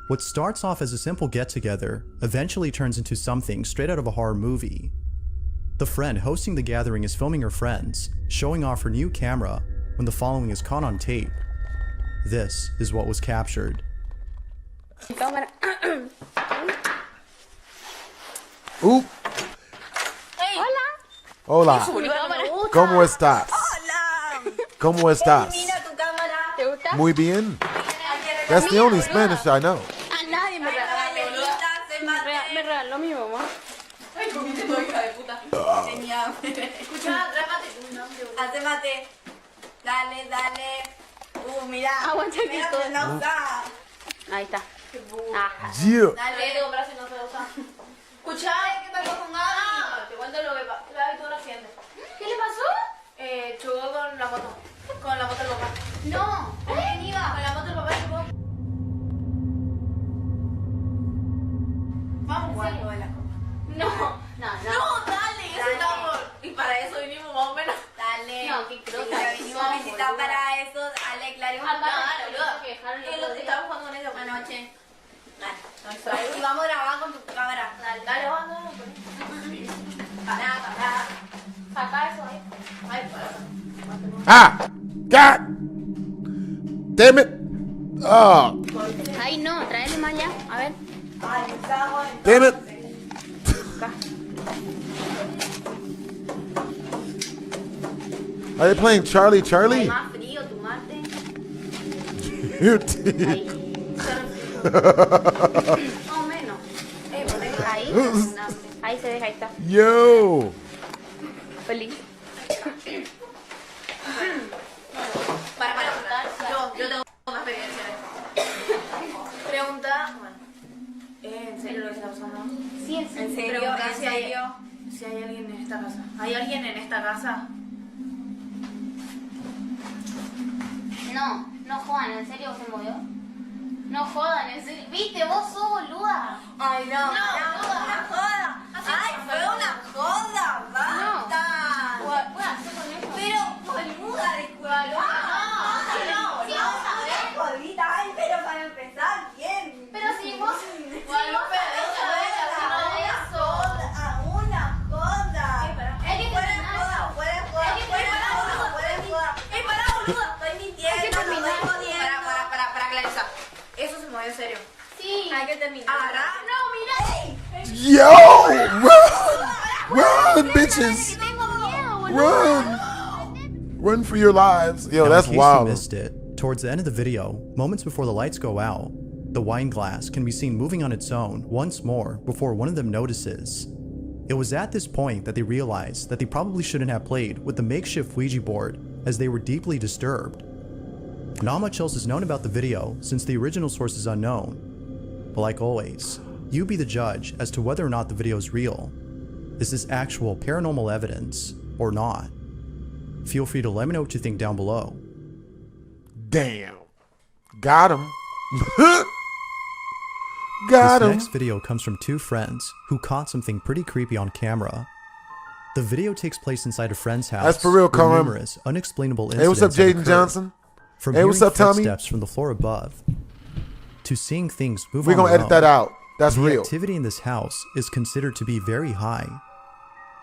What starts off as a simple get-together eventually turns into something straight out of a horror movie. The friend hosting the gathering is filming her friends, showing off her new camera when the following is caught on tape. This is what was captured. Oop. Hey. Hola. ¿Cómo estás? Hola. ¿Cómo estás? Mira tu cámara. ¿Te gusta? Muy bien. That's the only Spanish I know. A nadie me regaló mi mamá. Ay, comiste tu hija de puta. Tenía hambre. Escucha, trágate. Hace mate. Dale, dale. Mira. Aguanta el pico. Ahí está. Yeah. Dale, te compras si no se usa. Escucha, ¿qué pasó con Gaby? Te cuento lo que pasó. Gaby tuvo un accidente. ¿Qué le pasó? Chocó con la moto. Con la moto del papá. No. ¿Con quién iba? Con la moto del papá chocó. Vamos a jugar lo de la copa. No, dale, eso estamos. Y para eso vinimos más o menos. Dale. No, qué crosa. Vinimos a visitar para eso. Ale, claro. Dale, boludo. Estamos jugando con ellos anoche. Dale. Y vamos a grabar con tu cámara. Dale, vamos. Pará. Saca eso ahí. Ay, Ah! God! Damn it! Oh! Ay, no, tráele más allá. A ver. Damn it! Are they playing Charlie? Hay más frío, tu mate. Más o menos. Ahí se deja, ahí está. Yo! Feliz. Para yo tengo más experiencia. Pregunta, bueno, ¿en serio lo que está pasando? Sí, en serio. Pregunta si hay alguien en esta casa. ¿Hay alguien en esta casa? No jodan, ¿en serio se movió? No jodan, ¿en serio? ¿Viste? Vos sos boluda. Ay, no. Una joda. Ay, fue una joda, basta. ¿Puedo hacer con eso? Pero, boluda, disculpa. No. Ay, pero para empezar, bien. Pero si vos... Bueno, una joda. Estoy mintiendo. Para clarizar. Eso se movió en serio. Sí. Hay que terminar. No, mira. Yo! Run, bitches! Run for your lives. Yo, Now, that's in case wild. you missed it, towards the end of the video, moments before the lights go out, the wine glass can be seen moving on its own once more before one of them notices. It was at this point that they realized that they probably shouldn't have played with the makeshift Ouija board, as they were deeply disturbed. Not much else is known about the video since the original source is unknown. But like always, you be the judge as to whether or not the video is real. Is this actual paranormal evidence or not? Feel free to let me know what you think down below. Damn. Got him. Got This him. next video comes from two friends who caught something pretty creepy on camera. The video takes place inside a friend's house. That's for real, where Cohen. numerous unexplainable Hey, what's up, incidents have Jaden occurred. Johnson? From Hey, what's hearing up, Tommy? footsteps from the floor above to seeing things move We're on going to their edit that own. out. That's The real. activity in this house is considered to be very high.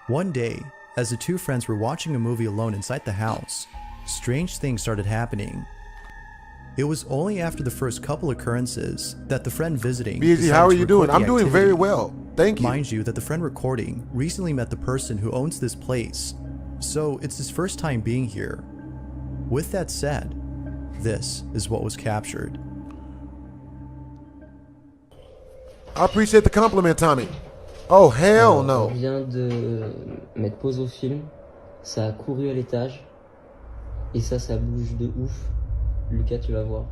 One day, as the two friends were watching a movie alone inside the house, strange things started happening. It was only after the first couple occurrences that the friend visiting BG, decided how are to you doing? record the I'm doing very activity. well. Thank you. Mind you that the friend recording recently met the person who owns this place, so it's his first time being here. With that said, this is what was captured. I appreciate the compliment, Tommy. Oh, hell no. On vient de mettre pause au film, ça a couru à l'étage, et ça bouge de ouf. Lucas, tu vas voir.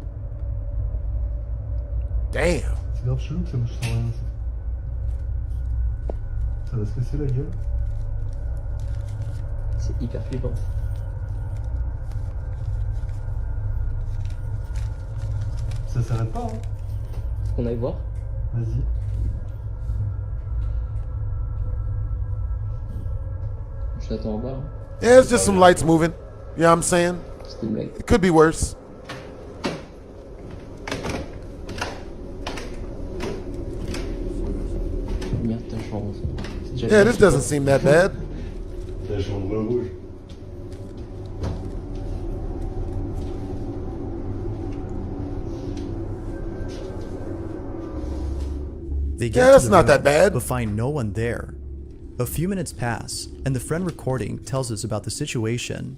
Damn. C'est grave chelou que ça bouge sans rien. Ça va se casser la gueule. C'est hyper flippant. Ça s'arrête pas, hein. Faut qu'on aille voir. Vas-y. Je t'attends en bas. Hein. Yeah, it's just some lights moving. You know what I'm saying? C'était une blague. It could be worse. franchement. C'est déjà Yeah, bien. this doesn't seem that bad. La chambre rouge. They Yeah, get to that's the not room, that bad. but find no one there. A few minutes pass, and the friend recording tells us about the situation.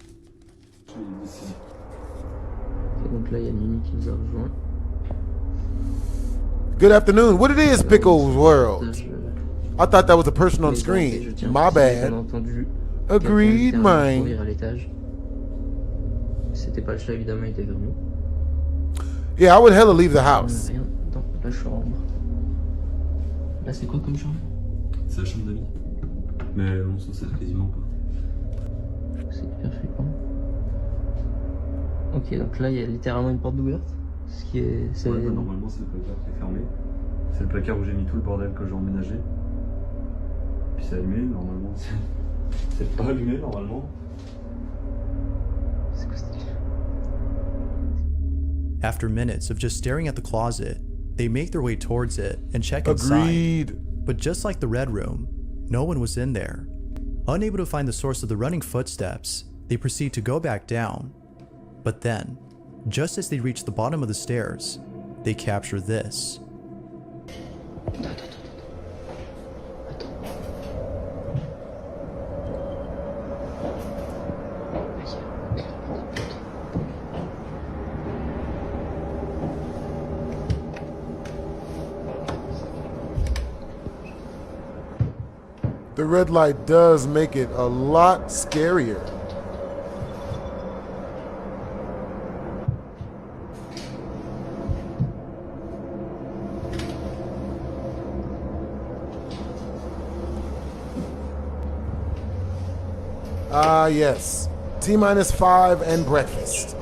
Et donc là, il y a Mimi qui nous a rejoint. Good afternoon. What it is, Pickles World? Là, I thought that was a person on je screen. tiens My à préciser bad. qu'on a entendu Agreed, quelqu'un littéralement mine. courir à l'étage. C'était pas le chat, évidemment, il était vers nous. Yeah, I would hella leave the On house. a rien dans la chambre. Là, c'est quoi comme chambre? C'est la chambre d'amis. Mais on s'en sert quasiment pas. C'est hyper flippant. Ok, donc là, il y a littéralement une porte ouverte. Ce qui est... c'est- Ouais, bah, normalement, c'est le placard qui est fermé. C'est le placard où j'ai mis tout le bordel que j'ai emménagé. Puis c'est allumé, normalement. C'est pas allumé, normalement. C'est quoi cette... After minutes of just staring at the closet, they make their way towards it and check inside. Agreed. But just like the red room, no one was in there. Unable to find the source of the running footsteps, they proceed to go back down. But then, just as they reach the bottom of the stairs, they capture this. The red light does make it a lot scarier. Ah, yes. T-5 and breakfast.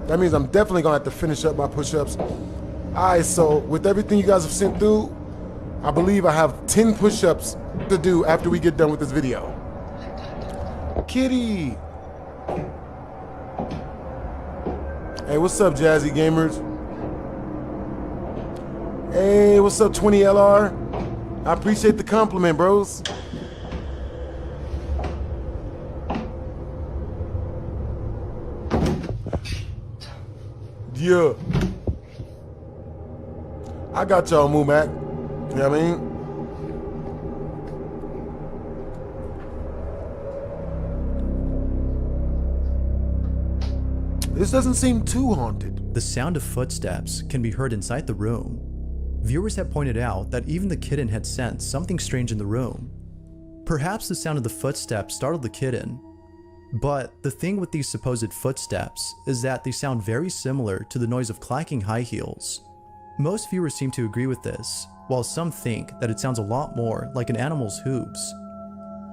That means I'm definitely gonna have to finish up my push-ups. Alright, so with everything you guys have sent through, I believe I have 10 push-ups to do after we get done with this video. Kitty! Hey, what's up, Jazzy Gamers? Hey, what's up, 20LR? I appreciate the compliment, bros. Yeah. I got y'all, Moomac. You know what I mean? This doesn't seem too haunted. The sound of footsteps can be heard inside the room. Viewers have pointed out that even the kitten had sensed something strange in the room. Perhaps the sound of the footsteps startled the kitten. But the thing with these supposed footsteps is that they sound very similar to the noise of clacking high heels. Most viewers seem to agree with this, while some think that it sounds a lot more like an animal's hooves.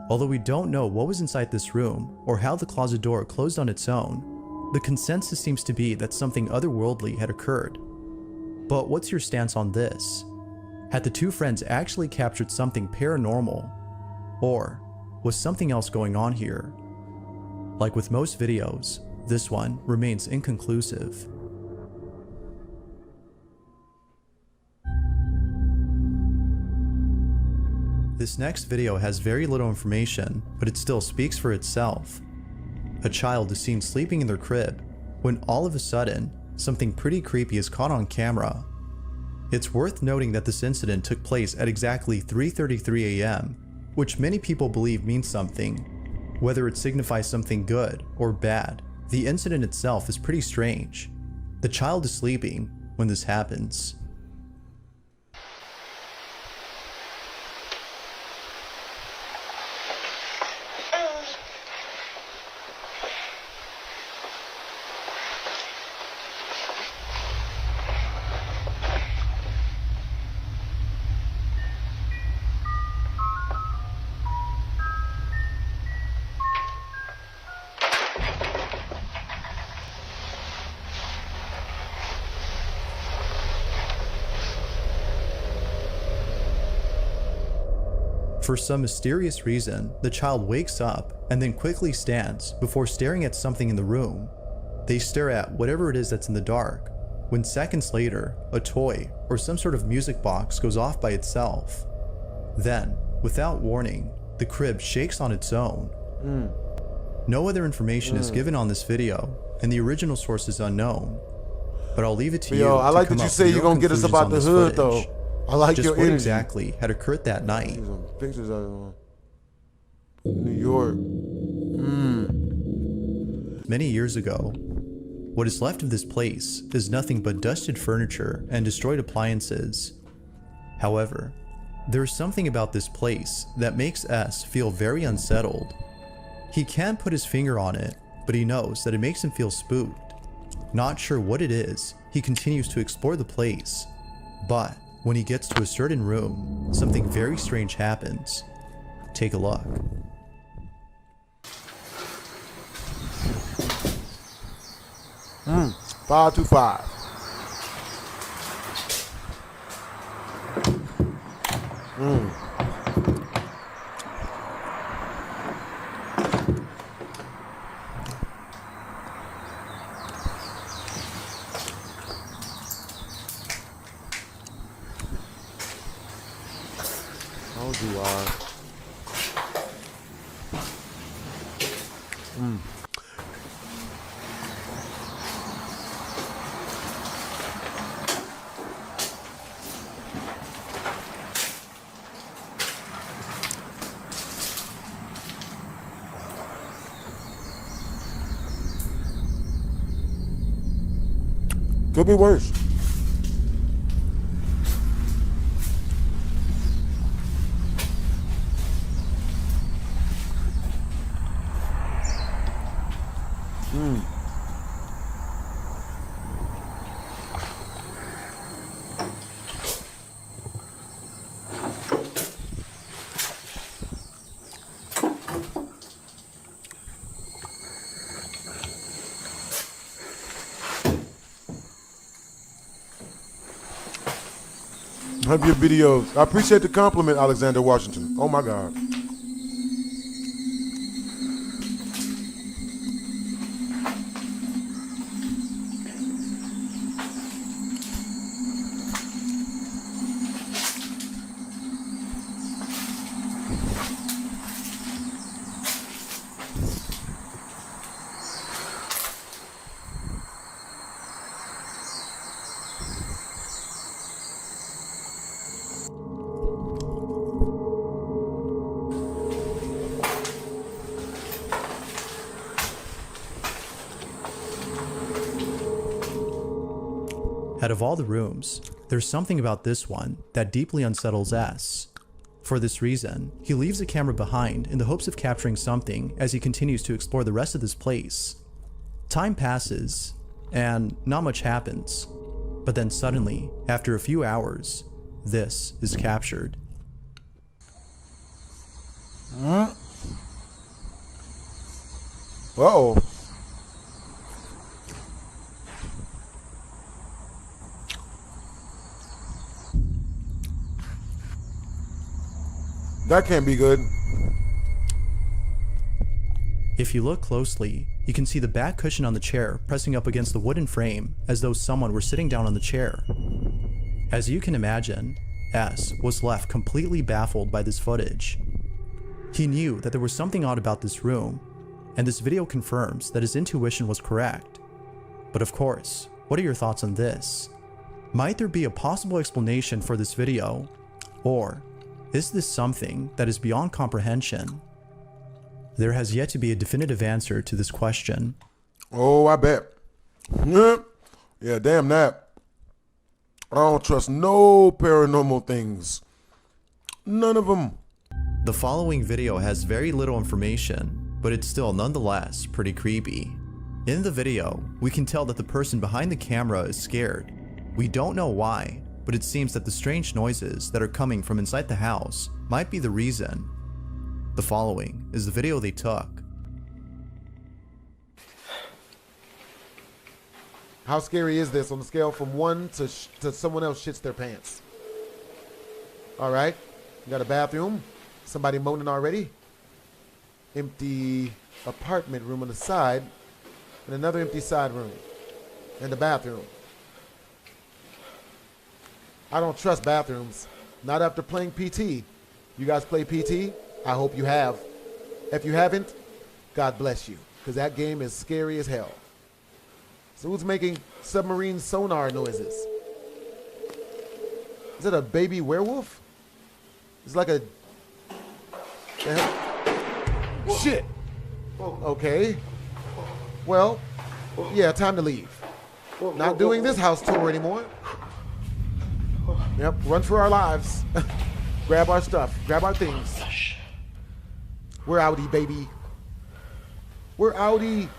Although we don't know what was inside this room or how the closet door closed on its own, the consensus seems to be that something otherworldly had occurred. But what's your stance on this? Had the two friends actually captured something paranormal? Or was something else going on here? Like with most videos, this one remains inconclusive. This next video has very little information, but it still speaks for itself. A child is seen sleeping in their crib, when all of a sudden, something pretty creepy is caught on camera. It's worth noting that this incident took place at exactly 3:33 a.m., which many people believe means something. Whether it signifies something good or bad, the incident itself is pretty strange. The child is sleeping when this happens. For some mysterious reason, the child wakes up and then quickly stands before staring at something in the room. They stare at whatever it is that's in the dark, when seconds later, a toy or some sort of music box goes off by itself. Then, without warning, the crib shakes on its own. No other information is given on this video, and the original source is unknown. But I'll leave it to you. Yo, I like that you say you're gonna get us about the hood, though. I like just your what energy. exactly had occurred that night. Pictures of New York. Many years ago, what is left of this place is nothing but dusted furniture and destroyed appliances. However, there is something about this place that makes S feel very unsettled. He can't put his finger on it, but he knows that it makes him feel spooked. Not sure what it is, he continues to explore the place. But when he gets to a certain room, something very strange happens. Take a look. Mm. 525. Oh, do I? Could be worse. Love your videos. I appreciate the compliment, Alexander Washington. Oh my God. Out of all the rooms, there's something about this one that deeply unsettles S. For this reason, he leaves the camera behind in the hopes of capturing something as he continues to explore the rest of this place. Time passes, and not much happens. But then suddenly, after a few hours, this is captured. Uh-oh. That can't be good. If you look closely, you can see the back cushion on the chair pressing up against the wooden frame as though someone were sitting down on the chair. As you can imagine, S was left completely baffled by this footage. He knew that there was something odd about this room, and this video confirms that his intuition was correct. But of course, what are your thoughts on this? Might there be a possible explanation for this video? Or is this something that is beyond comprehension? There has yet to be a definitive answer to this question. Oh, I bet. Yeah, damn that. I don't trust no paranormal things. None of them. The following video has very little information, but it's still nonetheless pretty creepy. In the video, we can tell that the person behind the camera is scared. We don't know why, but it seems that the strange noises that are coming from inside the house might be the reason. The following is the video they took. How scary is this on a scale from 1 to someone else shits their pants? All right, you got a bathroom. Somebody moaning already. Empty apartment room on the side, and another empty side room, and the bathroom. I don't trust bathrooms. Not after playing PT. You guys play PT? I hope you have. If you haven't, God bless you. Because that game is scary as hell. So who's making submarine sonar noises? Is it a baby werewolf? It's like a... Shit. Okay. Well, yeah, time to leave. Not doing this house tour anymore. Yep, run for our lives. Grab our stuff. Grab our things. We're outie, baby. We're outie.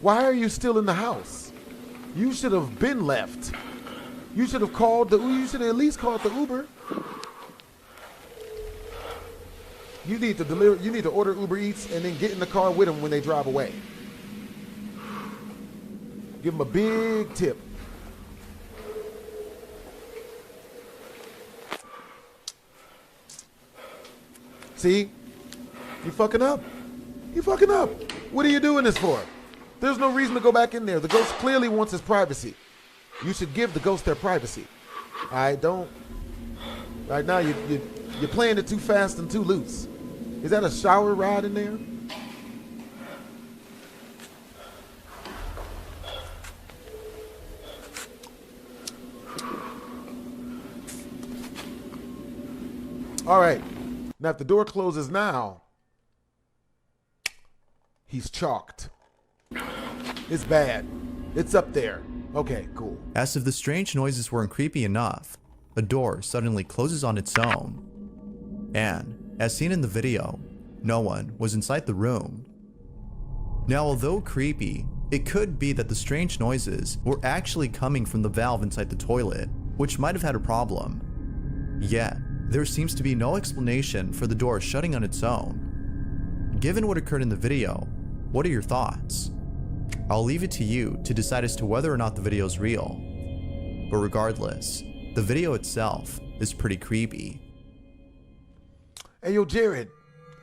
Why are you still in the house? You should have been left. You should have called you should have at least called the Uber. You need to order Uber Eats and then get in the car with them when they drive away. Give them a big tip. See? You fucking up. You fucking up. What are you doing this for? There's no reason to go back in there. The ghost clearly wants his privacy. You should give the ghost their privacy. All right, don't. Right now, you're playing it too fast and too loose. Is that a shower rod in there? All right. Now, if the door closes now, he's chalked. It's bad. It's up there. Okay, cool. As if the strange noises weren't creepy enough, a door suddenly closes on its own. And, as seen in the video, no one was inside the room. Now, although creepy, it could be that the strange noises were actually coming from the valve inside the toilet, which might have had a problem. Yet, there seems to be no explanation for the door shutting on its own. Given what occurred in the video, what are your thoughts? I'll leave it to you to decide as to whether or not the video is real. But regardless, the video itself is pretty creepy. Hey, yo, Jared.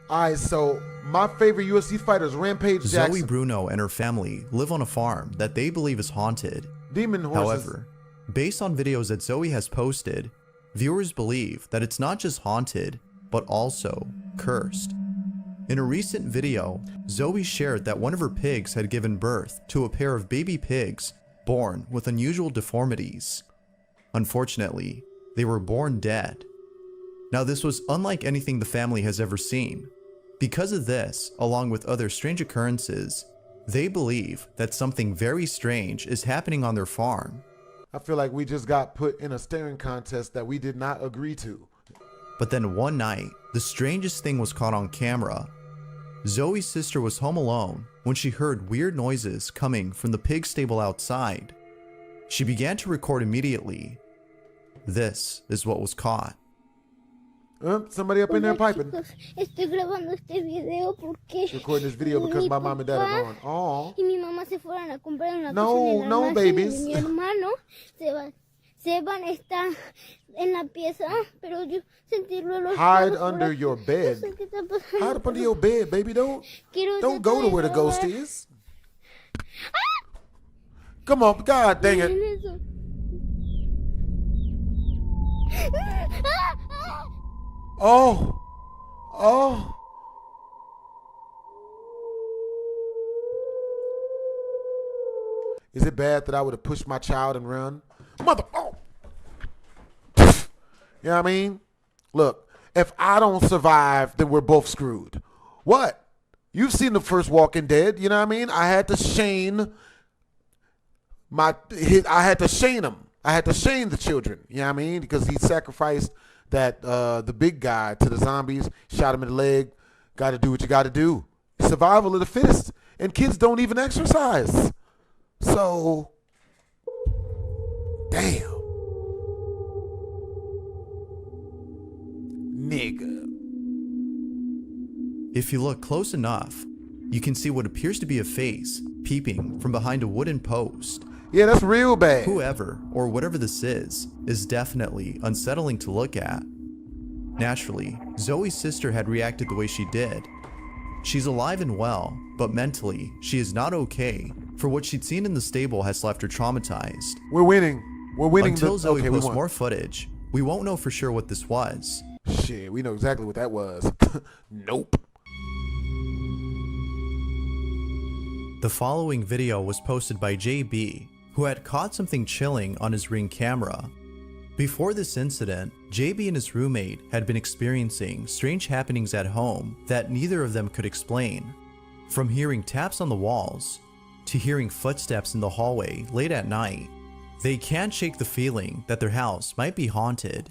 Alright, so my favorite UFC fighter is Rampage Jackson. Zoe Bruno and her family live on a farm that they believe is haunted. Demon horses. However, based on videos that Zoe has posted, viewers believe that it's not just haunted, but also cursed. In a recent video, Zoe shared that one of her pigs had given birth to a pair of baby pigs born with unusual deformities. Unfortunately, they were born dead. Now, this was unlike anything the family has ever seen. Because of this, along with other strange occurrences, they believe that something very strange is happening on their farm. I feel like we just got put in a staring contest that we did not agree to. But then one night, the strangest thing was caught on camera. Zoe's sister was home alone when she heard weird noises coming from the pig stable outside. She began to record immediately. This is what was caught. Somebody up in there piping. Estoy grabando este video porque Recording this video because my mom and dad are gone. Aw. y mi mamá se fueron a comprar una No, cosa en el no, almacén babies. y mi hermano Seban está en la pieza, pero yo sentí los Hide pasos under por aquí. your bed. No sé qué está pasando. Hide up under your bed, baby. Don't go to where the ghost is. Come on, God dang it. Eso. Oh. Oh. Is it bad that I would have pushed my child and run? Mother. Oh. You know what I mean? Look, if I don't survive, then we're both screwed. What? You've seen the first Walking Dead. You know what I mean? I had to shame him. I had to shame the children. You know what I mean? Because he sacrificed that the big guy to the zombies, shot him in the leg. Got to do what you got to do. Survival of the fittest. And kids don't even exercise. So, damn. Nigga. If you look close enough, you can see what appears to be a face peeping from behind a wooden post. Yeah, that's real bad. Whoever or whatever this is definitely unsettling to look at. Naturally, Zoe's sister had reacted the way she did. She's alive and well, but mentally, she is not okay, for what she'd seen in the stable has left her traumatized. We're winning. We're winning. Until Zoe posts more footage, we won't know for sure what this was. Shit, we know exactly what that was. Nope. The following video was posted by JB, who had caught something chilling on his Ring camera. Before this incident, JB and his roommate had been experiencing strange happenings at home that neither of them could explain. From hearing taps on the walls, to hearing footsteps in the hallway late at night, they can't shake the feeling that their house might be haunted.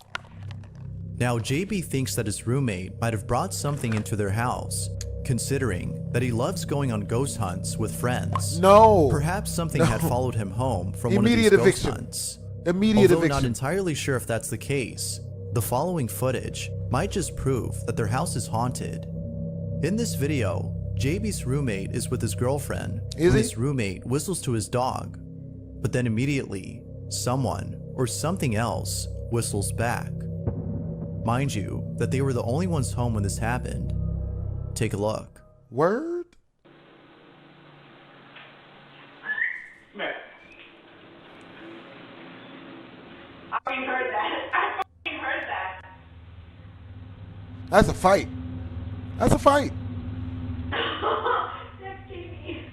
Now JB thinks that his roommate might have brought something into their house, considering that he loves going on ghost hunts with friends. No. Perhaps something had followed him home from Immediate one of these eviction. ghost hunts. Immediate Although eviction. not entirely sure if that's the case, the following footage might just prove that their house is haunted. In this video, JB's roommate is with his girlfriend when his roommate whistles to his dog, but then immediately, someone or something else whistles back. Mind you, that they were the only ones home when this happened. Take a look. Word? I heard that. I heard that. That's a fight. That's a fight. That's TV.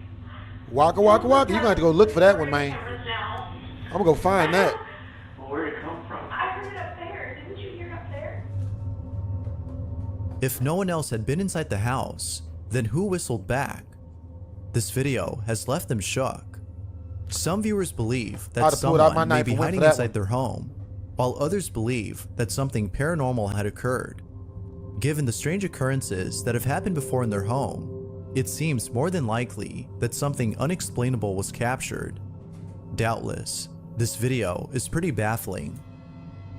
Waka waka waka. You're gonna have to go look for that one, man. I'm gonna go find that. Well, where'd it come from? I heard it up there. Didn't you hear it up there? If no one else had been inside the house, then who whistled back? This video has left them shook. Some viewers believe that someone may be hiding inside their home, while others believe that something paranormal had occurred. Given the strange occurrences that have happened before in their home, it seems more than likely that something unexplainable was captured. Doubtless, this video is pretty baffling.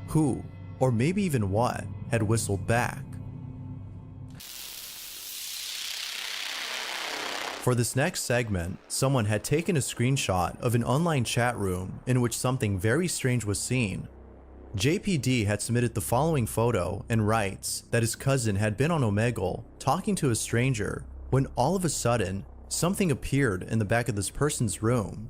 Who, or maybe even what, had whistled back? For this next segment, someone had taken a screenshot of an online chat room in which something very strange was seen. JPD had submitted the following photo and writes that his cousin had been on Omegle talking to a stranger when all of a sudden, something appeared in the back of this person's room.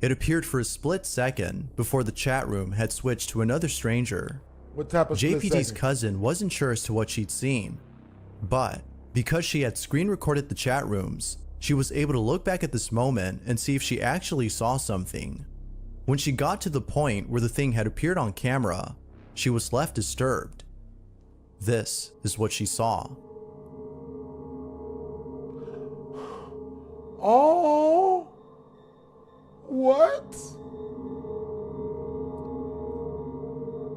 It appeared for a split second before the chat room had switched to another stranger. What type of split JPD's second? cousin wasn't sure as to what she'd seen, but because she had screen recorded the chat rooms, she was able to look back at this moment and see if she actually saw something. When she got to the point where the thing had appeared on camera, she was left disturbed. This is what she saw. Oh, what?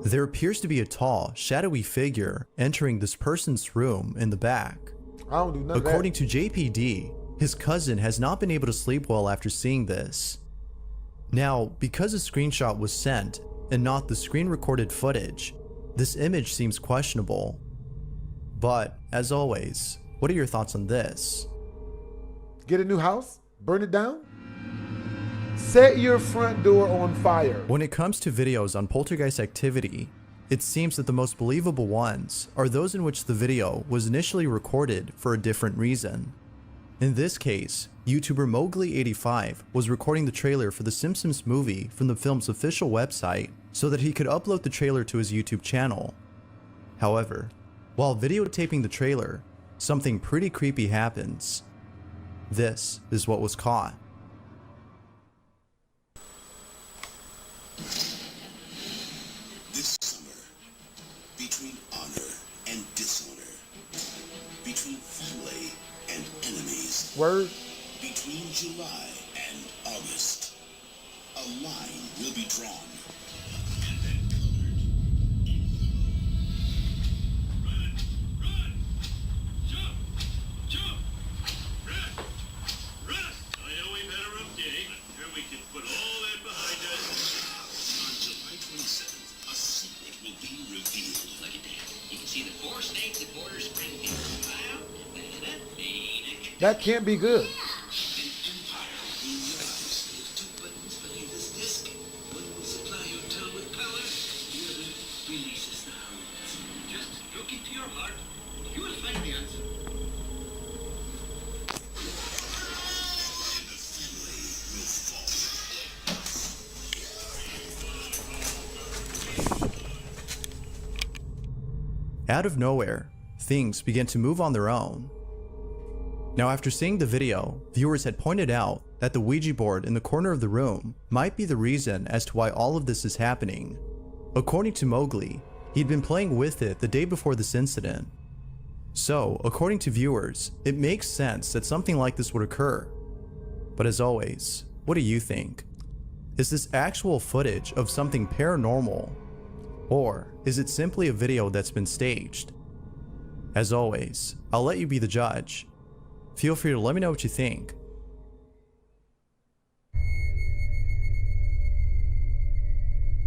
There appears to be a tall, shadowy figure entering this person's room in the back. I don't do none of that. According to JPD, his cousin has not been able to sleep well after seeing this. Now, because a screenshot was sent and not the screen recorded footage, this image seems questionable. But, as always, what are your thoughts on this? Get a new house? Burn it down? Set your front door on fire. When it comes to videos on poltergeist activity, it seems that the most believable ones are those in which the video was initially recorded for a different reason. In this case, YouTuber Mowgli85 was recording the trailer for the Simpsons movie from the film's official website so that he could upload the trailer to his YouTube channel. However, while videotaping the trailer, something pretty creepy happens. This is what was caught. This summer, between honor and dishonor, between family and enemies, Word. between July and August, a line will be drawn and then colored. Run! Jump! Jump! Run! I know we better update. Here we can put all that behind us. On July 27th, a secret will be revealed. Look at that. You can see the four snakes that border Springfield. That can't be good. your heart, you will find the answer. Out of nowhere, things began to move on their own. Now, after seeing the video, viewers had pointed out that the Ouija board in the corner of the room might be the reason as to why all of this is happening. According to Omegle, he'd been playing with it the day before this incident. So, according to viewers, it makes sense that something like this would occur. But as always, what do you think? Is this actual footage of something paranormal? Or is it simply a video that's been staged? As always, I'll let you be the judge. Feel free to let me know what you think.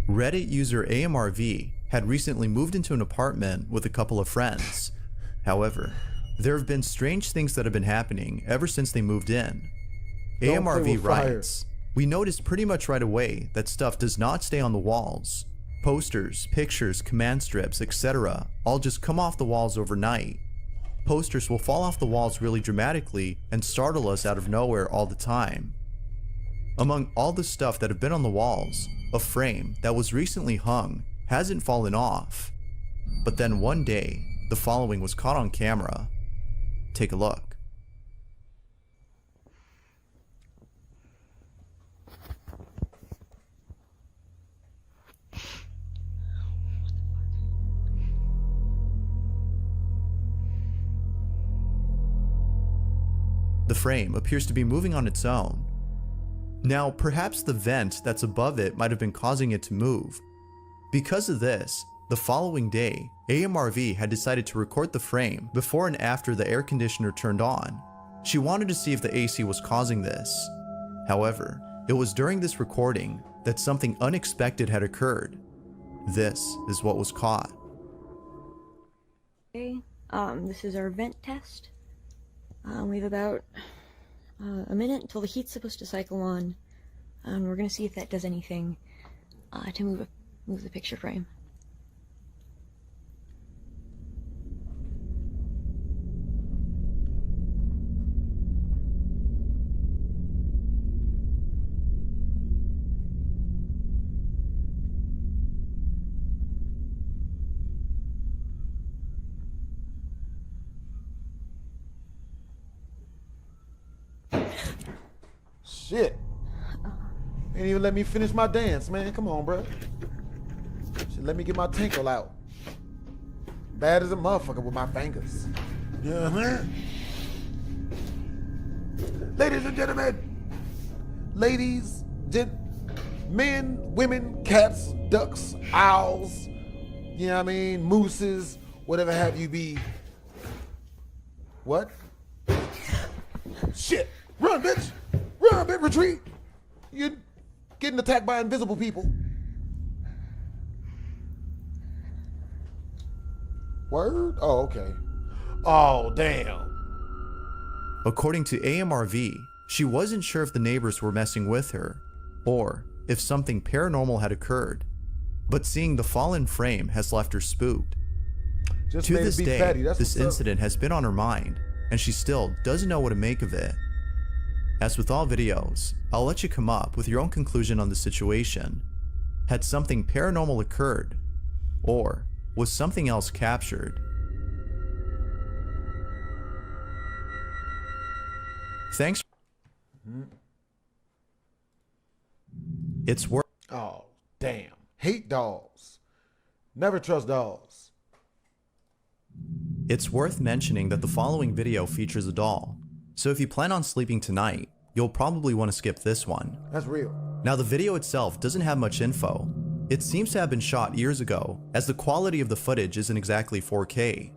Reddit user AMRV had recently moved into an apartment with a couple of friends. However, there have been strange things that have been happening ever since they moved in. AMRV writes, "We noticed pretty much right away that stuff does not stay on the walls. Posters, pictures, command strips, etc. all just come off the walls overnight. Posters will fall off the walls really dramatically and startle us out of nowhere all the time. Among all the stuff that have been on the walls, a frame that was recently hung hasn't fallen off. But then one day, the following was caught on camera. Take a look." The frame appears to be moving on its own. Now, perhaps the vent that's above it might have been causing it to move. Because of this, the following day, AMRV had decided to record the frame before and after the air conditioner turned on. She wanted to see if the AC was causing this. However, it was during this recording that something unexpected had occurred. This is what was caught. Okay, this is our vent test. We have about a minute until the heat's supposed to cycle on. We're gonna see if that does anything to move the picture frame. Shit. Ain't even let me finish my dance, man. Come on, bro. Should let me get my tinkle out. Bad as a motherfucker with my fingers. Yeah, ladies and gentlemen. Men, women, cats, ducks, owls, you know what I mean? Mooses, whatever have you be. What? Shit. Run, bitch. Run, bitch, retreat. You're getting attacked by invisible people. Word? Oh, okay. Oh, damn. According to AMRV, she wasn't sure if the neighbors were messing with her, or if something paranormal had occurred. But seeing the fallen frame has left her spooked. Just to this day, fatty. this incident has been on her mind, and she still doesn't know what to make of it. As with all videos, I'll let you come up with your own conclusion on the situation. Had something paranormal occurred? Or was something else captured? Thanks. It's worth. Oh, damn. Hate dolls. Never trust dolls. It's worth mentioning that the following video features a doll. So if you plan on sleeping tonight, you'll probably want to skip this one. That's real. Now, the video itself doesn't have much info. It seems to have been shot years ago, as the quality of the footage isn't exactly 4K.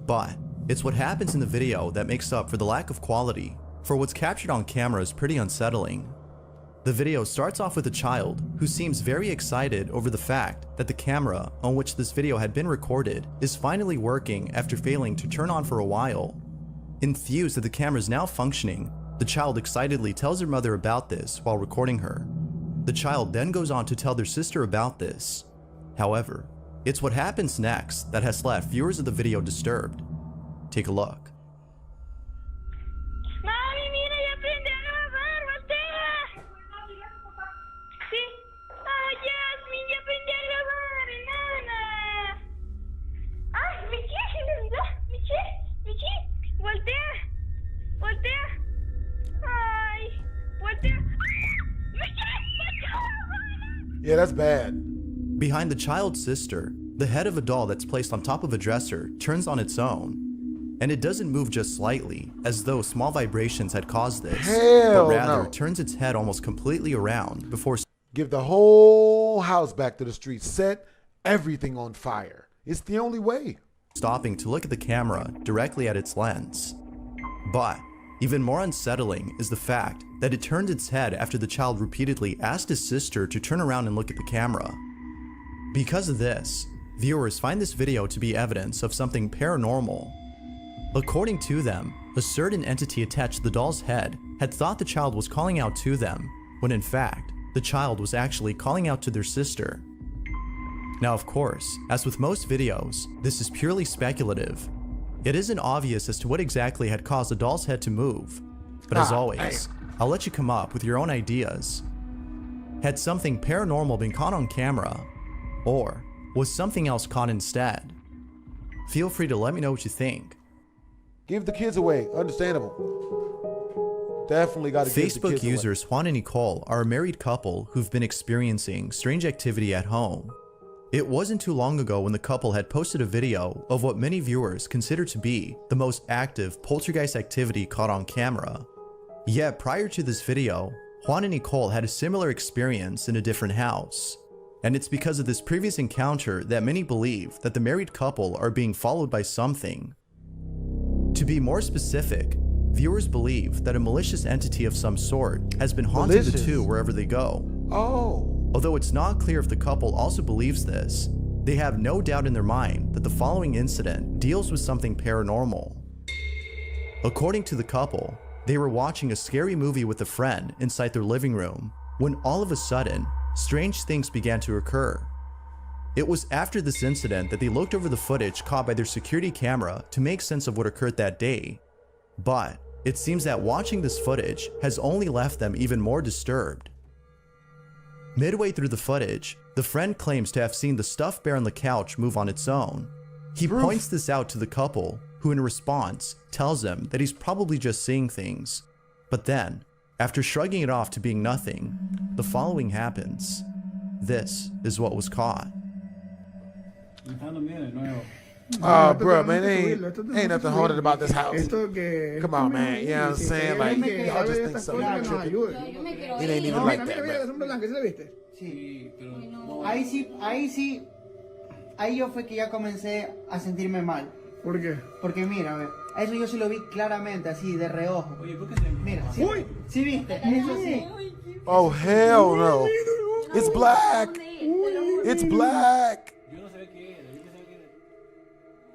But it's what happens in the video that makes up for the lack of quality, for what's captured on camera is pretty unsettling. The video starts off with a child who seems very excited over the fact that the camera on which this video had been recorded is finally working after failing to turn on for a while. Enthused that the camera is now functioning, the child excitedly tells her mother about this while recording her. The child then goes on to tell their sister about this. However, It's what happens next that has left viewers of the video disturbed. Take a look. Mami, mira, ya aprendí a grabar, voltea. Sí. Ay, Jasmine, ya aprendí a grabar, enana. Ay, Michi, se me olvidó. Michi, voltea. Voltea. Ay, voltea. Michi, voltea. Yeah, that's bad. Behind the child's sister, the head of a doll that's placed on top of a dresser turns on its own. And it doesn't move just slightly, as though small vibrations had caused this, Hell but rather no. turns its head almost completely around before Give the whole house back to the street. Set everything on fire. It's the only way. stopping to look at the camera directly at its lens. But even more unsettling is the fact that it turned its head after the child repeatedly asked his sister to turn around and look at the camera. Because of this, viewers find this video to be evidence of something paranormal. According to them, a certain entity attached to the doll's head had thought the child was calling out to them, when in fact, the child was actually calling out to their sister. Now of course, as with most videos, this is purely speculative. It isn't obvious as to what exactly had caused the doll's head to move, but as always, I'll let you come up with your own ideas. Had something paranormal been caught on camera, or was something else caught instead? Feel free to let me know what you think. Give the kids away. Understandable. Definitely got to give the Facebook kids users Juan and Nicole are a married couple who've been experiencing strange activity at home. It wasn't too long ago when the couple had posted a video of what many viewers consider to be the most active poltergeist activity caught on camera. Yet prior to this video, Juan and Nicole had a similar experience in a different house. And it's because of this previous encounter that many believe that the married couple are being followed by something. To be more specific, viewers believe that a malicious entity of some sort has been haunting the two wherever they go. Although it's not clear if the couple also believes this, they have no doubt in their mind that the following incident deals with something paranormal. According to the couple, they were watching a scary movie with a friend inside their living room when all of a sudden, strange things began to occur. It was after this incident that they looked over the footage caught by their security camera to make sense of what occurred that day. But it seems that watching this footage has only left them even more disturbed. Midway through the footage, the friend claims to have seen the stuffed bear on the couch move on its own. He points this out to the couple, who in response tells him that he's probably just seeing things. But then, after shrugging it off to being nothing, the following happens. This is what was caught. Bro, man, ain't nothing haunted about this house. Come on, man. You know what I'm saying? Like, y'all just think something tripping. It ain't even like that, man. Sí, pero ahí yo fue que ya comencé a sentirme mal. ¿Por qué? Porque mira, a ver, a eso yo sí lo vi claramente, así de reojo. Oye, ¿por qué te... Mira, sí, sí viste, eso sí. Oh, hell no. It's black. It's black.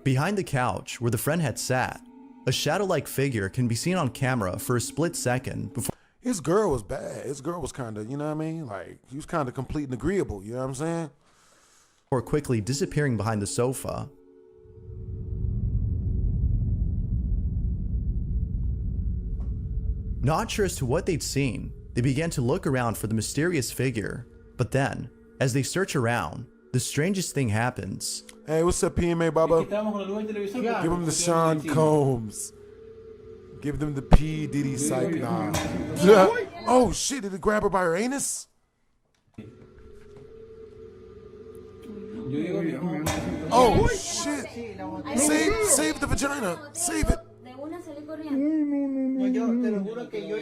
Behind the couch where the friend had sat, a shadow-like figure can be seen on camera for a split second before His girl was bad. His girl was kind of, you know what I mean? Like, he was kind of complete and agreeable, you know what I'm saying? or quickly disappearing behind the sofa. Not sure as to what they'd seen, they began to look around for the mysterious figure, but then, as they search around, the strangest thing happens. Hey, what's up, PMA Baba? Give him the Sean Combs. Give them the P. Diddy psych. Nah. Oh shit, did it grab her by her anus? Oh shit. Save the vagina. Save it. Yo te lo juro que yo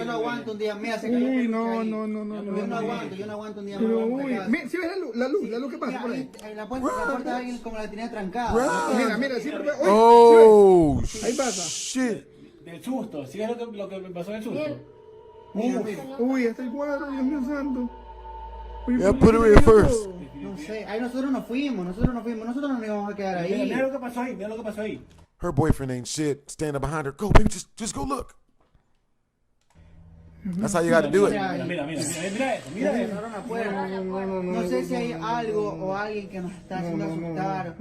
no aguanto un día más. Uy, no. Yo no aguanto un día más. Pero uy, si ves la luz que pasa por ahí. La puerta ahí como la tenía trancada. Mira, siempre. Oh, ahí pasa. Shit. Del susto, ¿sí es lo que me pasó del susto? Uy, está el cuadro, Dios mío santo. Yeah, put her in first. No sé, ahí nosotros nos fuimos, nosotros no nos íbamos a quedar ahí. Mira lo que pasó ahí, Her boyfriend ain't shit. Standing behind her. Go, baby, just go look. That's how you got to do it. Cerraron la puerta. No sé si hay algo o alguien que nos está haciendo asustar,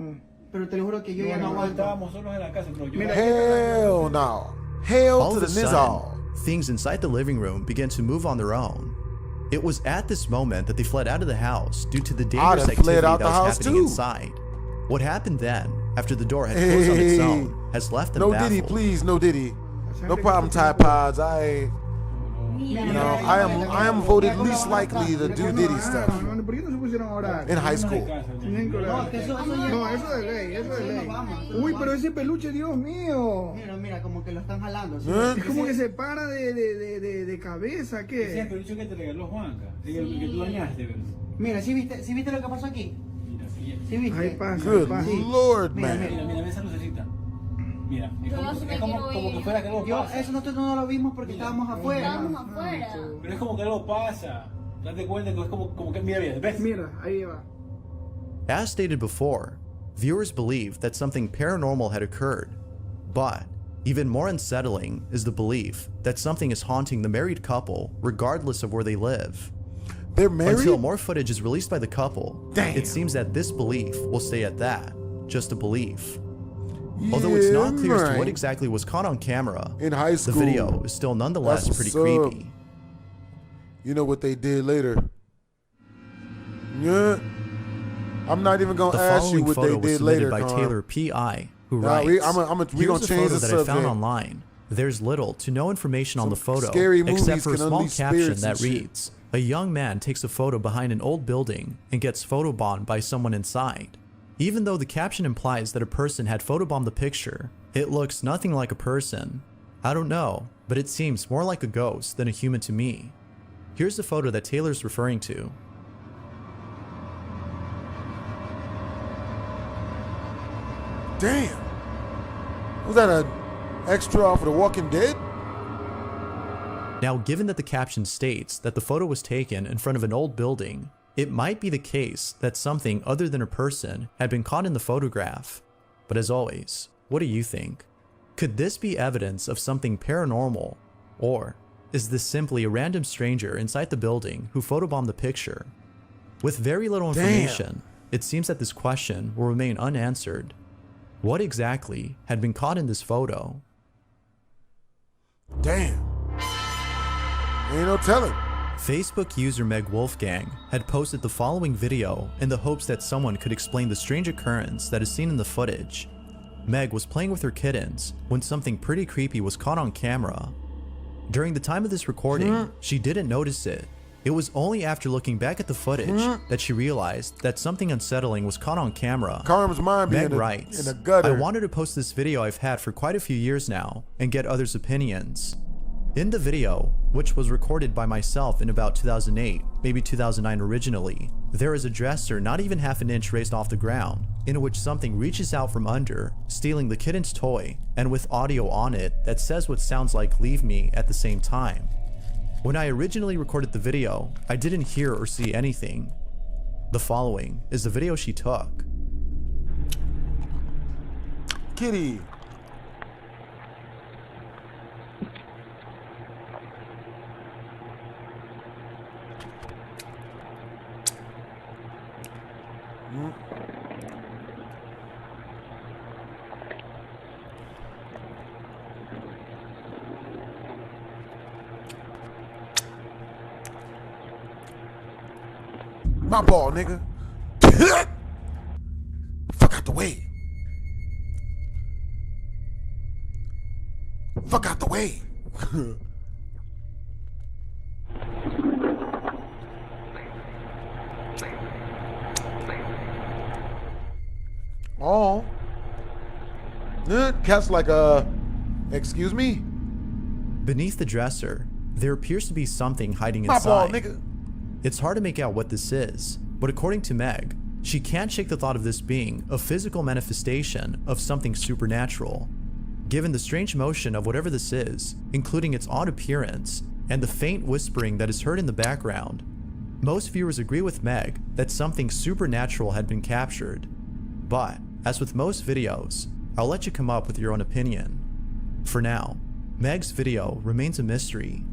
pero te lo juro que yo ya no aguanto. Hell no. Hell All to of the a nizzle. sudden, things inside the living room began to move on their own. It was at this moment that they fled out of the house due to the dangerous activity that was happening inside. What happened then, after the door had closed on its own, has left them No baffled. Diddy, please, no Diddy. No problem, Tide Pods. I am voted least likely to do Diddy stuff in high school. No, eso de ley, eso de ley. Uy, pero ese peluche, Dios mío. Mira, como que lo están jalando. Es como que se para de cabeza, ¿qué? Ese es el peluche que te regaló Juanca, el que tú dañaste, ¿verdad? Mira, ¿sí viste lo que pasó aquí? ¿Sí viste? Ahí pasa, Good pasa. Lord, man. Mira esa lucecita. Mira, es como que fuera que algo pasa. Eso nosotros no lo vimos porque estábamos afuera. Pero es como que algo pasa. Date cuenta que es como que mira, ¿ves? Mira, ahí va. As stated before, viewers believe that something paranormal had occurred, but even more unsettling is the belief that something is haunting the married couple regardless of where they live. They're married? Until more footage is released by the couple, Damn. it seems that this belief will stay at that, just a belief. Although it's not clear as to what exactly was caught on camera, in high school, the video is still nonetheless pretty creepy. You know what they did later? Yeah. I'm not even going to ask you what they did later, by Carm. Taylor P.I., who Nah, writes, we gonna "Here's a change photo the that I found subject. online. There's little to no information on the photo, scary except movies for a can small unleash caption spirits that and shit. reads, 'A young man takes a photo behind an old building and gets photobombed by someone inside.' Even though the caption implies that a person had photobombed the picture, it looks nothing like a person. I don't know, but it seems more like a ghost than a human to me. Here's the photo that Taylor's referring to. Damn. Was that an extra off of The Walking Dead? Now, given that the caption states that the photo was taken in front of an old building, it might be the case that something other than a person had been caught in the photograph. But as always, what do you think? Could this be evidence of something paranormal? Or is this simply a random stranger inside the building who photobombed the picture? With very little information, it seems that this question will remain unanswered. What exactly had been caught in this photo? Damn. Ain't no telling. Facebook user Meg Wolfgang had posted the following video in the hopes that someone could explain the strange occurrence that is seen in the footage. Meg was playing with her kittens when something pretty creepy was caught on camera. During the time of this recording, she didn't notice it. It was only after looking back at the footage that she realized that something unsettling was caught on camera. Carm's mind being Meg writes, in a gutter. I wanted to post this video I've had for quite a few years now and get others' opinions. In the video, which was recorded by myself in about 2008, maybe 2009 originally, there is a dresser not even half an inch raised off the ground, in which something reaches out from under, stealing the kitten's toy, and with audio on it that says what sounds like "leave me" at the same time. When I originally recorded the video, I didn't hear or see anything. The following is the video she took. Kitty. My ball, nigga. Fuck out the way. Fuck out the way. Oh. Cat's like, excuse me? Beneath the dresser, there appears to be something hiding My ball, inside. nigga. It's hard to make out what this is, but according to Meg, she can't shake the thought of this being a physical manifestation of something supernatural. Given the strange motion of whatever this is, including its odd appearance, and the faint whispering that is heard in the background, most viewers agree with Meg that something supernatural had been captured. But, as with most videos, I'll let you come up with your own opinion. For now, Meg's video remains a mystery.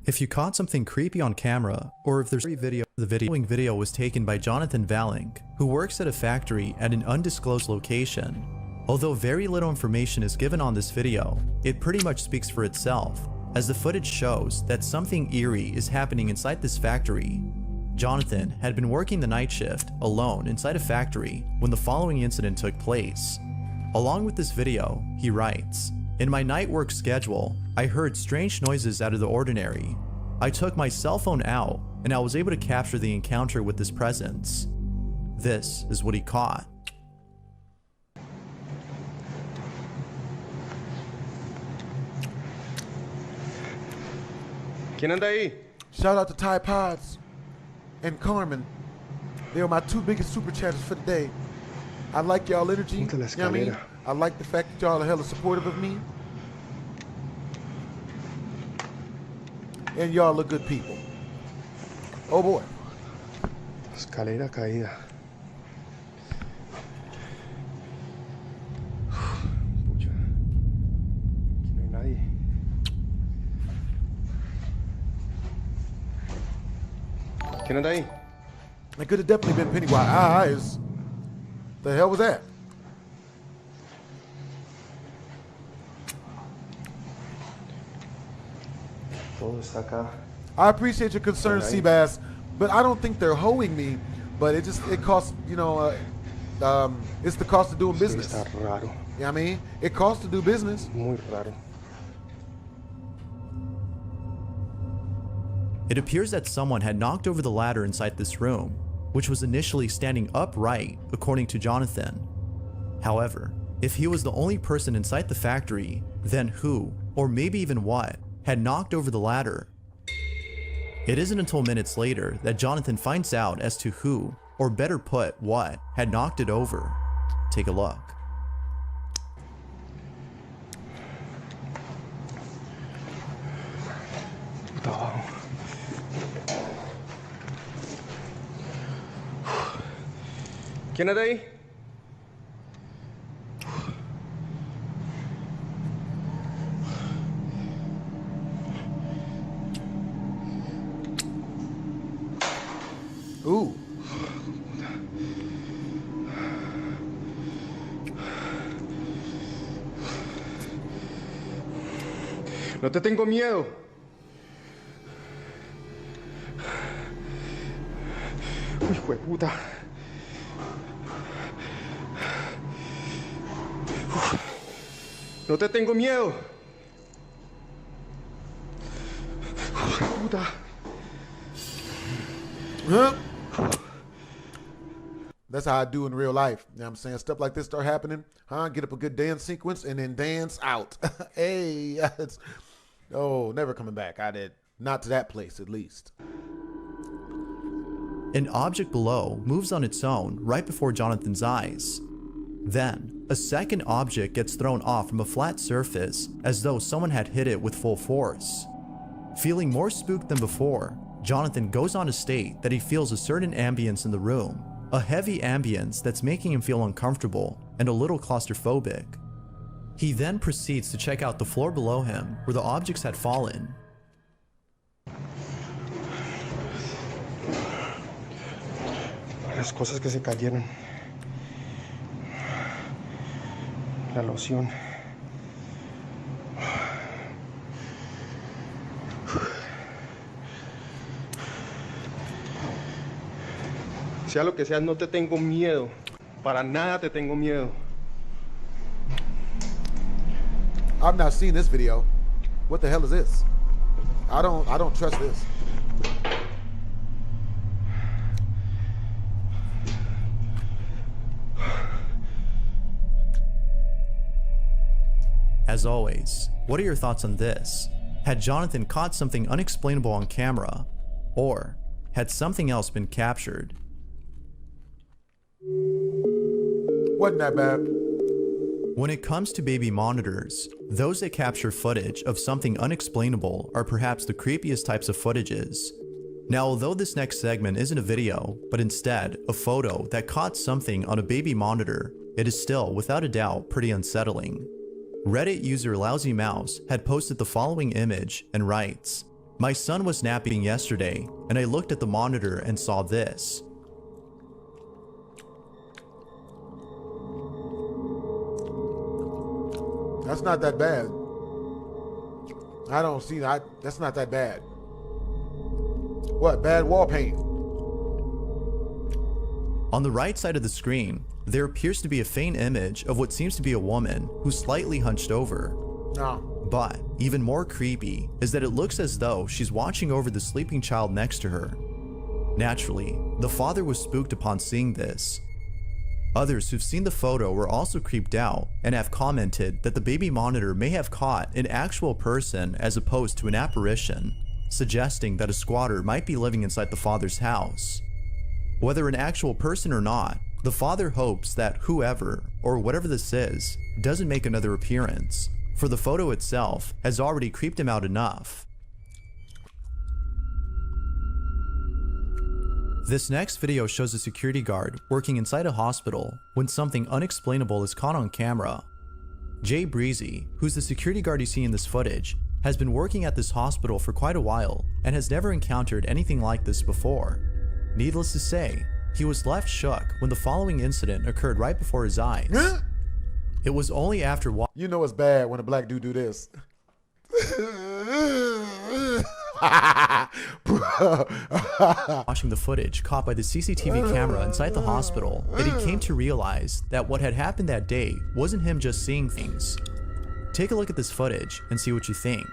If you caught something creepy on camera, or if there's a video, the following video was taken by Jonathan Valink, who works at a factory at an undisclosed location. Although very little information is given on this video, it pretty much speaks for itself, as the footage shows that something eerie is happening inside this factory. Jonathan had been working the night shift alone inside a factory when the following incident took place. Along with this video, he writes, "In my night work schedule, I heard strange noises out of the ordinary. I took my cell phone out and I was able to capture the encounter with this presence." This is what he caught. ¿Quién anda ahí? Shout out to Tide Pods and Carmen. They are my two biggest super chatters for the day. I like y'all energy. You know what I mean? I like the fact that y'all are hella supportive of me. And y'all are good people. Oh boy. Escalera caída. Pucha. Aquí no hay nadie. ¿Quién anda ahí? It could have definitely been Pennywise. The hell was that? Todo está acá. I appreciate your concern, Seabass, but I don't think they're hoeing me. But it costs, you know, it's the cost of doing business. Está raro. You know what I mean? It costs to do business. Muy raro. It appears that someone had knocked over the ladder inside this room, which was initially standing upright, according to Jonathan. However, if he was the only person inside the factory, then who, or maybe even what, had knocked over the ladder? It isn't until minutes later that Jonathan finds out as to who, or better put, what, had knocked it over. Take a look. ¿Quién anda ahí? Ooh. No te tengo miedo. Uy, hijo de puta. No te tengo miedo. Puta. Huh? That's how I do in real life. You know what I'm saying? Stuff like this start happening. Get up a good dance sequence and then dance out. Hey, never coming back. I did. Not to that place, at least. An object below moves on its own right before Jonathan's eyes. Then, a second object gets thrown off from a flat surface as though someone had hit it with full force. Feeling more spooked than before, Jonathan goes on to state that he feels a certain ambience in the room, a heavy ambience that's making him feel uncomfortable and a little claustrophobic. He then proceeds to check out the floor below him where the objects had fallen. Las cosas que se cayeron. La loción. Sea lo que sea, no te tengo miedo. Para nada te tengo miedo. I've not seen this video. What the hell is this? I don't trust this. As always, what are your thoughts on this? Had Jonathan caught something unexplainable on camera? Or had something else been captured? Wasn't that bad. When it comes to baby monitors, those that capture footage of something unexplainable are perhaps the creepiest types of footages. Now, although this next segment isn't a video, but instead a photo that caught something on a baby monitor, it is still, without a doubt, pretty unsettling. Reddit user Lousy Mouse had posted the following image and writes, My son was napping yesterday, and I looked at the monitor and saw this. That's not that bad. I don't see that. That's not that bad. What? Bad wall paint. On the right side of the screen, there appears to be a faint image of what seems to be a woman who's slightly hunched over. No. But even more creepy is that it looks as though she's watching over the sleeping child next to her. Naturally, the father was spooked upon seeing this. Others who've seen the photo were also creeped out and have commented that the baby monitor may have caught an actual person as opposed to an apparition, suggesting that a squatter might be living inside the father's house. Whether an actual person or not, the father hopes that whoever, or whatever this is, doesn't make another appearance, for the photo itself has already creeped him out enough. This next video shows a security guard working inside a hospital when something unexplainable is caught on camera. Jay Breezy, who's the security guard you see in this footage, has been working at this hospital for quite a while and has never encountered anything like this before. Needless to say, he was left shook when the following incident occurred right before his eyes. It was only after you know it's bad when a black dude do this. Watching the footage caught by the CCTV camera inside the hospital that he came to realize that what had happened that day wasn't him just seeing things. Take a look at this footage and see what you think.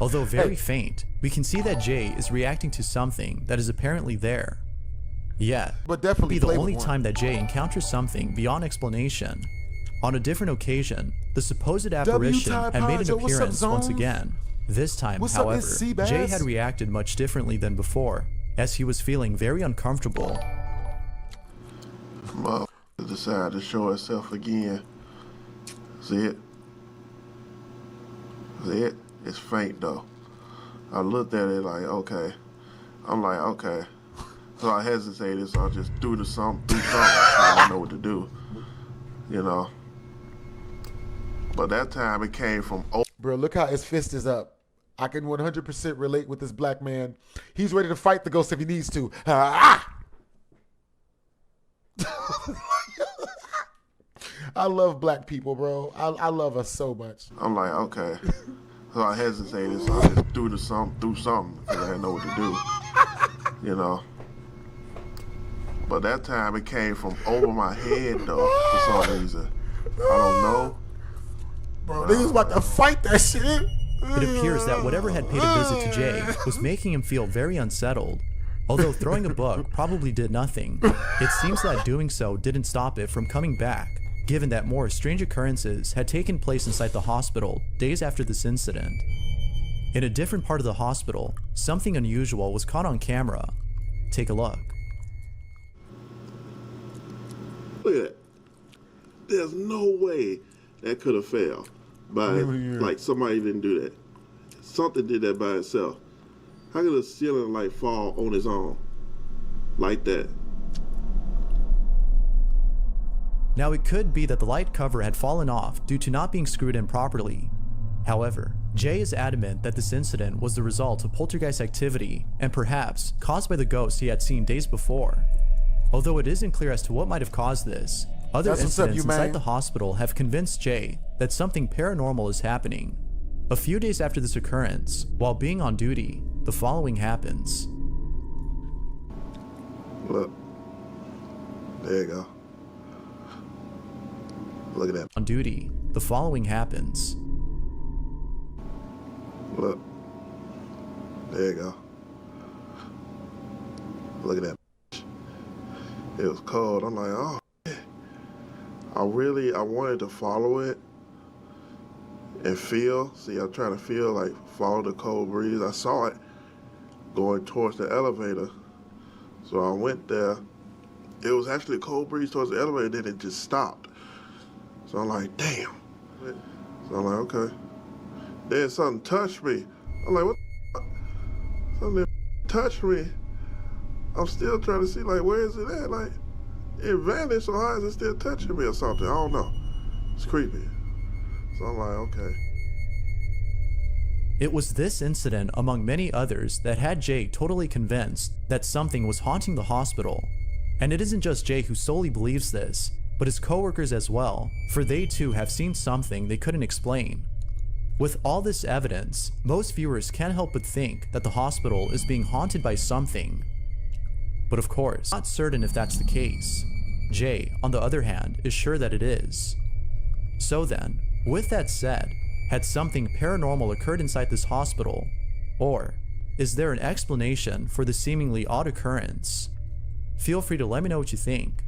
Although very faint, we can see that Jay is reacting to something that is apparently there. Yet, but definitely be the only time that Jay encounters something beyond explanation. On a different occasion, the supposed apparition had made an appearance once again. This time, however, Jay had reacted much differently than before, as he was feeling very uncomfortable. Mother decided to show itself again. See it? See it? It's faint though. I looked at it like, okay. I'm like, okay. So I hesitated, so I just threw something. I didn't know what to do, you know. But that time it came from. Bro, look how his fist is up. I can 100% relate with this black man. He's ready to fight the ghost if he needs to. I love black people, bro. I love us so much. I'm like, okay. So I hesitated, so I just threw something because I didn't know what to do, you know. But that time it came from over my head though, for some reason. I don't know. Bro, they was about to fight that shit. It appears that whatever had paid a visit to Jay was making him feel very unsettled. Although throwing a book probably did nothing, it seems that doing so didn't stop it from coming back, given that more strange occurrences had taken place inside the hospital days after this incident. In a different part of the hospital, something unusual was caught on camera. Take a look. Look at that. There's no way that could have failed by, like, somebody didn't do that. Something did that by itself. How could a ceiling light fall on its own like that? Now it could be that the light cover had fallen off due to not being screwed in properly. However, Jay is adamant that this incident was the result of poltergeist activity and perhaps caused by the ghost he had seen days before. Although it isn't clear as to what might have caused this, other incidents inside the hospital have convinced Jay that something paranormal is happening. A few days after this occurrence, while being on duty, the following happens. Look. There you go. Look at that. On duty, the following happens. Look. There you go. Look at that. It was cold. I'm like, oh. I wanted to follow it and feel. See, I'm trying to feel, like, follow the cold breeze. I saw it going towards the elevator. So I went there. It was actually a cold breeze towards the elevator, then it just stopped. So I'm like, damn. So I'm like, okay. Then something touched me. I'm like, what the fuck? Something touched me. I'm still trying to see, like, where is it at? Like, it vanished, so how is it still touching me or something? I don't know. It's creepy. So I'm like, okay. It was this incident, among many others, that had Jay totally convinced that something was haunting the hospital. And it isn't just Jay who solely believes this, but his coworkers as well, for they too have seen something they couldn't explain. With all this evidence, most viewers can't help but think that the hospital is being haunted by something. But of course, not certain if that's the case. Jay, on the other hand, is sure that it is. So then, with that said, had something paranormal occurred inside this hospital? Or is there an explanation for the seemingly odd occurrence? Feel free to let me know what you think.